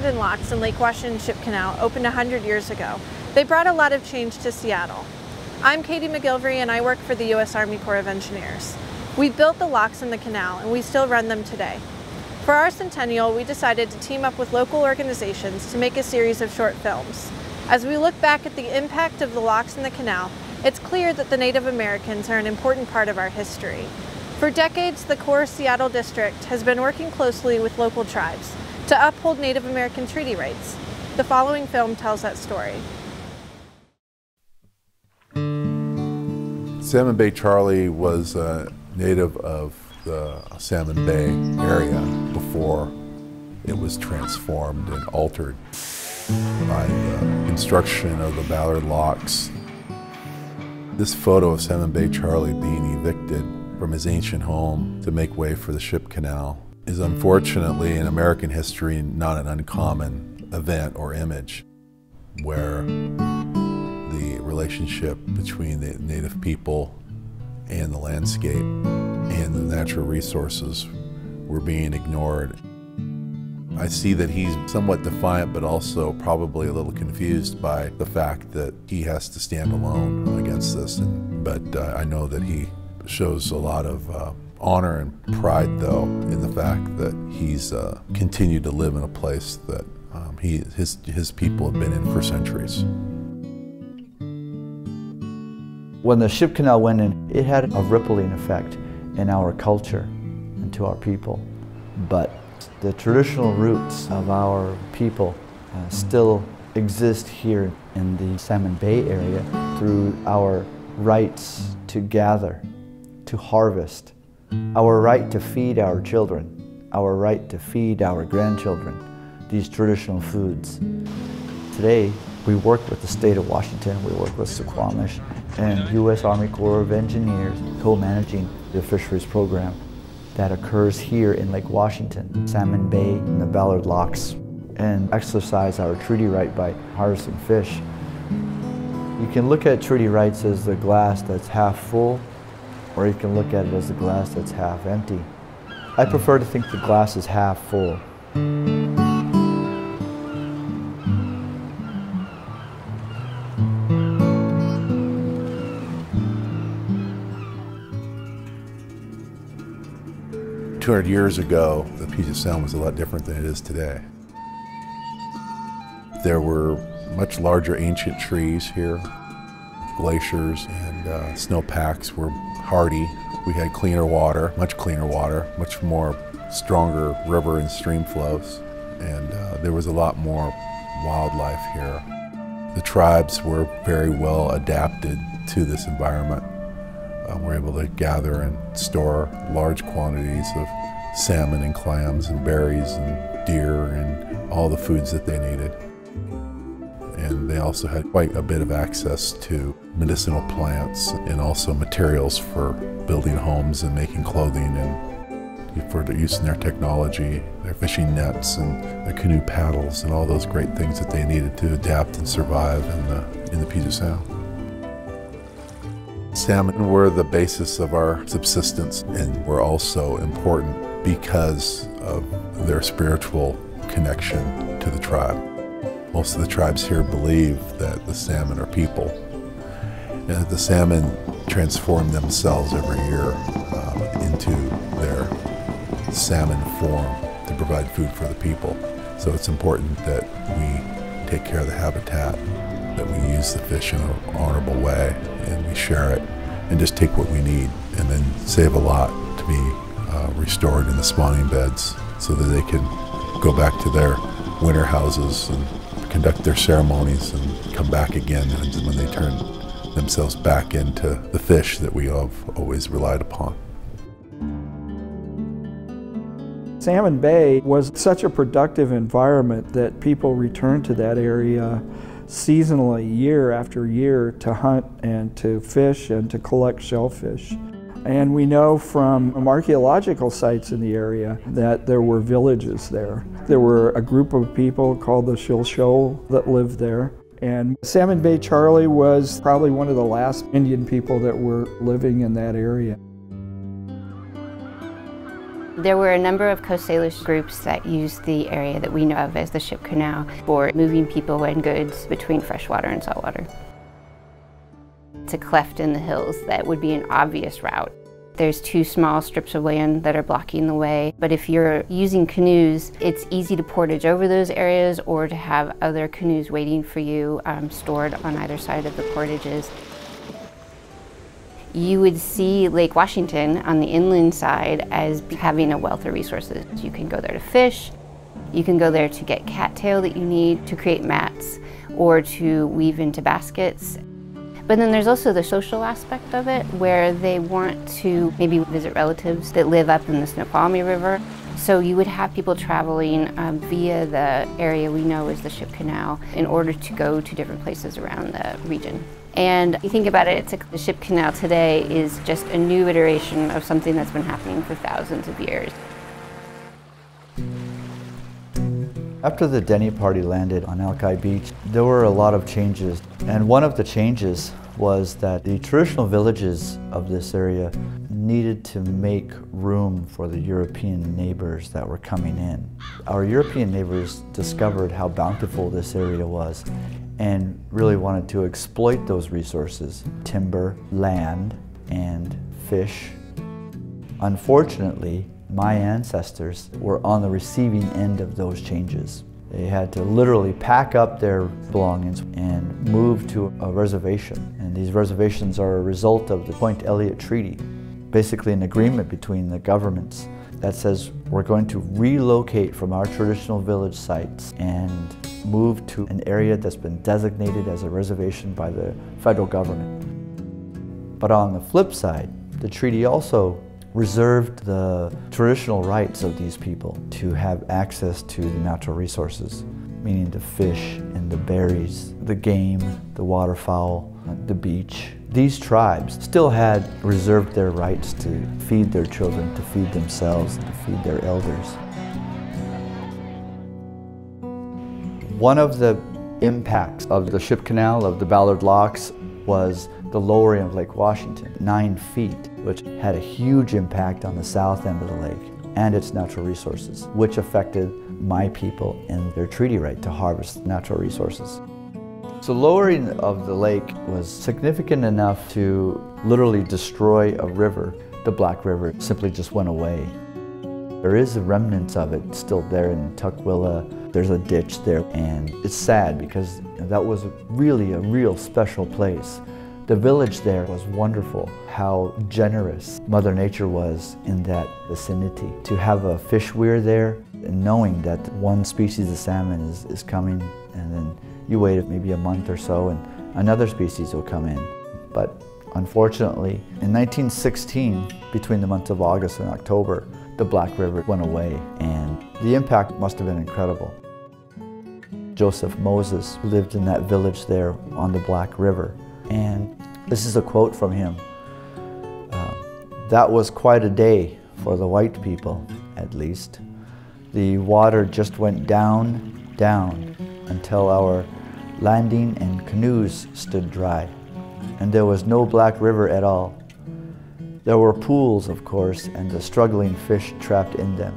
Chittenden locks in Lake Washington Ship Canal opened 100 years ago. They brought a lot of change to Seattle. I'm Katie McGilvery and I work for the U.S. Army Corps of Engineers. We built the locks in the canal and we still run them today. For our centennial, we decided to team up with local organizations to make a series of short films. As we look back at the impact of the locks in the canal, it's clear that the Native Americans are an important part of our history. For decades, the Corps Seattle District has been working closely with local tribes to uphold Native American treaty rights. The following film tells that story. Salmon Bay Charlie was a native of the Salmon Bay area before it was transformed and altered by the construction of the Ballard locks. This photo of Salmon Bay Charlie being evicted from his ancient home to make way for the ship canal is unfortunately in American history not an uncommon event or image where the relationship between the native people and the landscape and the natural resources were being ignored. I see that he's somewhat defiant, but also probably a little confused by the fact that he has to stand alone against this. But I know that he shows a lot of honor and pride, though, in the fact that he's continued to live in a place that his people have been in for centuries. When the ship canal went in, it had a rippling effect in our culture and to our people. But the traditional roots of our people still exist here in the Salmon Bay area through our rights to gather, to harvest, our right to feed our children, our right to feed our grandchildren these traditional foods. Today, we work with the state of Washington, we work with Suquamish, and U.S. Army Corps of Engineers co-managing the fisheries program that occurs here in Lake Washington, Salmon Bay, and the Ballard locks, and exercise our treaty right by harvesting fish. You can look at treaty rights as the glass that's half full, or you can look at it as the glass that's half empty. I prefer to think the glass is half full. 200 years ago, the Puget Sound was a lot different than it is today. There were much larger ancient trees here. Glaciers and snowpacks were hardy. We had cleaner water, much more stronger river and stream flows. And there was a lot more wildlife here. The tribes were very well adapted to this environment. We're able to gather and store large quantities of salmon and clams and berries and deer and all the foods that they needed. And they also had quite a bit of access to medicinal plants and also materials for building homes and making clothing and for using their technology, their fishing nets and their canoe paddles and all those great things that they needed to adapt and survive in the Puget Sound. Salmon were the basis of our subsistence and were also important because of their spiritual connection to the tribe. Most of the tribes here believe that the salmon are people and that the salmon transform themselves every year into their salmon form to provide food for the people. So it's important that we take care of the habitat, that we use the fish in an honorable way, and we share it and just take what we need and then save a lot to be restored in the spawning beds so that they can go back to their winter houses and conduct their ceremonies and come back again when they turn themselves back into the fish that we have always relied upon. Salmon Bay was such a productive environment that people returned to that area seasonally, year after year, to hunt and to fish and to collect shellfish. And we know from archaeological sites in the area that there were villages there. There were a group of people called the Shilsho that lived there. And Salmon Bay Charlie was probably one of the last Indian people that were living in that area. There were a number of Coast Salish groups that used the area that we know of as the Ship Canal for moving people and goods between freshwater and saltwater. It's a cleft in the hills that would be an obvious route. There's two small strips of land that are blocking the way, but if you're using canoes, it's easy to portage over those areas or to have other canoes waiting for you stored on either side of the portages. You would see Lake Washington on the inland side as having a wealth of resources. You can go there to fish, you can go there to get cattail that you need to create mats or to weave into baskets. But then there's also the social aspect of it, where they want to maybe visit relatives that live up in the Snoqualmie River. So you would have people traveling via the area we know as the Ship Canal in order to go to different places around the region. And you think about it, the Ship Canal today is just a new iteration of something that's been happening for thousands of years. After the Denny party landed on Alki Beach, there were a lot of changes. And one of the changes was that the traditional villages of this area needed to make room for the European neighbors that were coming in. Our European neighbors discovered how bountiful this area was and really wanted to exploit those resources: timber, land, and fish. Unfortunately, my ancestors were on the receiving end of those changes. They had to literally pack up their belongings and move to a reservation. And these reservations are a result of the Point Elliott Treaty, basically an agreement between the governments that says we're going to relocate from our traditional village sites and move to an area that's been designated as a reservation by the federal government. But on the flip side, the treaty also reserved the traditional rights of these people to have access to the natural resources, meaning the fish and the berries, the game, the waterfowl, the beach. These tribes still had reserved their rights to feed their children, to feed themselves, to feed their elders. One of the impacts of the Ship Canal, of the Ballard Locks, was the lowering of Lake Washington, 9 feet, which had a huge impact on the south end of the lake and its natural resources, which affected my people and their treaty right to harvest natural resources. So lowering of the lake was significant enough to literally destroy a river. The Black River simply just went away. There is a remnants of it still there in Tukwila. There's a ditch there, and it's sad because that was really a real special place. The village there was wonderful, how generous Mother Nature was in that vicinity. To have a fish weir there, and knowing that one species of salmon is coming, and then you wait maybe a month or so and another species will come in. But unfortunately, in 1916, between the months of August and October, the Black River went away, and the impact must have been incredible. Joseph Moses lived in that village there on the Black River, and this is a quote from him. That was quite a day for the white people, at least. The water just went down, down, until our landing and canoes stood dry, and there was no Black River at all. There were pools, of course, and the struggling fish trapped in them.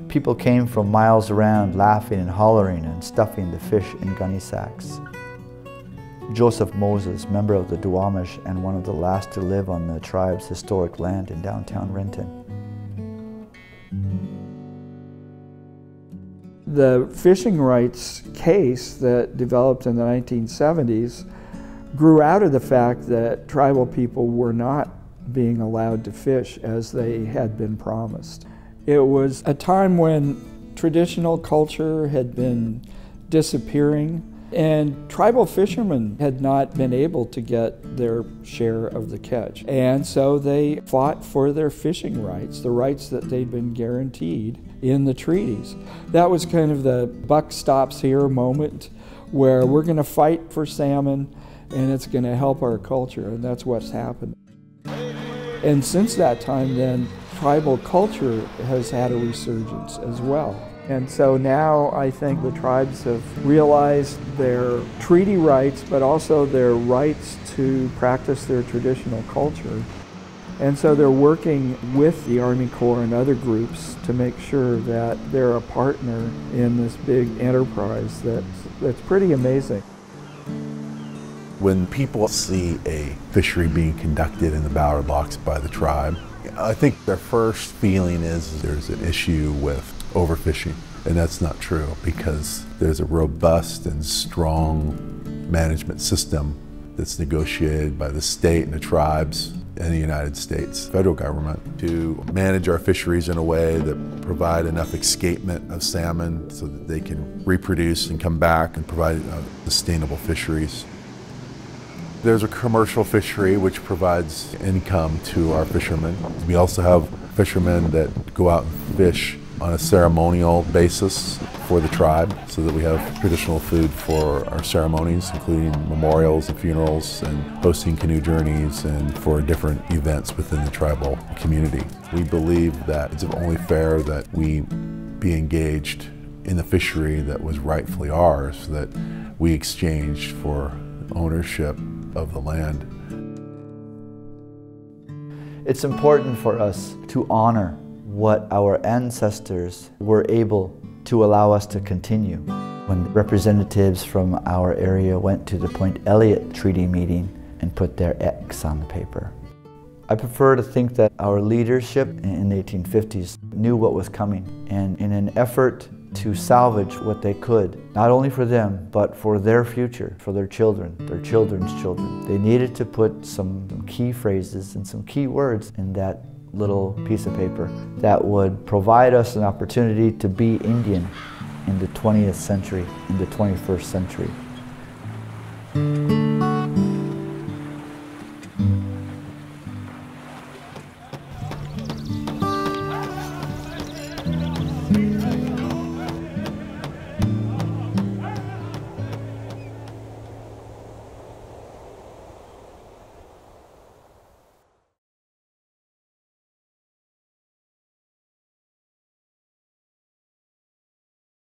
People came from miles around laughing and hollering and stuffing the fish in gunny sacks. Joseph Moses, member of the Duwamish and one of the last to live on the tribe's historic land in downtown Renton. The fishing rights case that developed in the 1970s grew out of the fact that tribal people were not being allowed to fish as they had been promised. It was a time when traditional culture had been disappearing, and tribal fishermen had not been able to get their share of the catch. And so they fought for their fishing rights, the rights that they'd been guaranteed in the treaties. That was kind of the buck stops here moment, where we're going to fight for salmon and it's going to help our culture, and that's what's happened. And since that time then, tribal culture has had a resurgence as well. And so now I think the tribes have realized their treaty rights, but also their rights to practice their traditional culture. And so they're working with the Army Corps and other groups to make sure that they're a partner in this big enterprise that's pretty amazing. When people see a fishery being conducted in the Ballard Locks by the tribe, I think their first feeling is there's an issue with overfishing. And that's not true, because there's a robust and strong management system that's negotiated by the state and the tribes and the United States federal government to manage our fisheries in a way that provide enough escapement of salmon so that they can reproduce and come back and provide sustainable fisheries. There's a commercial fishery which provides income to our fishermen. We also have fishermen that go out and fish on a ceremonial basis for the tribe, so that we have traditional food for our ceremonies, including memorials and funerals and hosting canoe journeys and for different events within the tribal community. We believe that it's only fair that we be engaged in the fishery that was rightfully ours, that we exchanged for ownership of the land. It's important for us to honor what our ancestors were able to allow us to continue. When representatives from our area went to the Point Elliott Treaty meeting and put their X on the paper. I prefer to think that our leadership in the 1850s knew what was coming, and in an effort to salvage what they could, not only for them, but for their future, for their children, their children's children. They needed to put some key phrases and some key words in that little piece of paper that would provide us an opportunity to be Indian in the 20th century, in the 21st century.